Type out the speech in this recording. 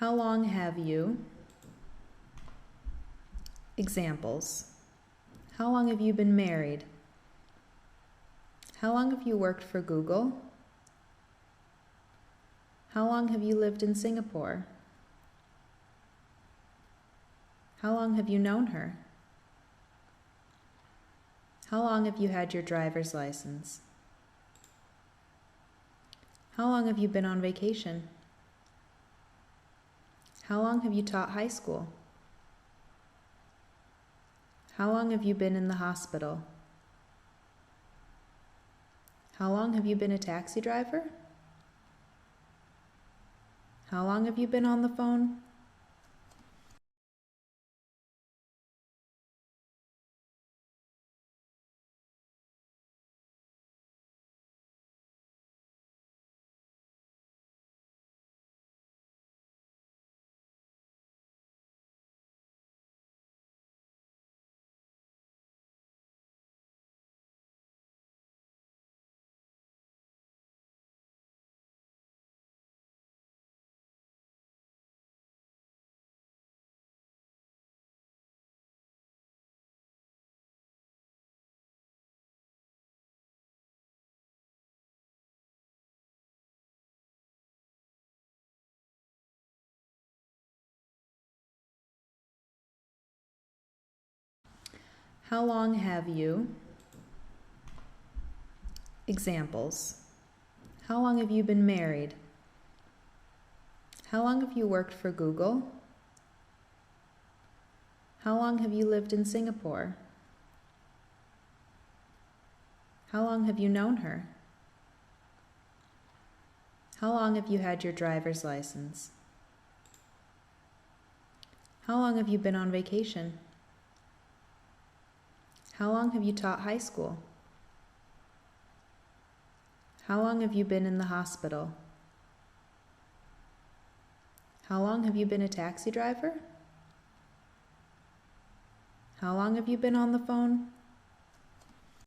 How long have you? Examples. How long have you been married? How long have you worked for Google? How long have you lived in Singapore? How long have you known her? How long have you had your driver's license? How long have you been on vacation? How long have you taught high school? How long have you been in the hospital? How long have you been a taxi driver? How long have you been on the phone? How long have you? Examples. How long have you been married? How long have you worked for Google? How long have you lived in Singapore? How long have you known her? How long have you had your driver's license? How long have you been on vacation? How long have you taught high school? How long have you been in the hospital? How long have you been a taxi driver? How long have you been on the phone?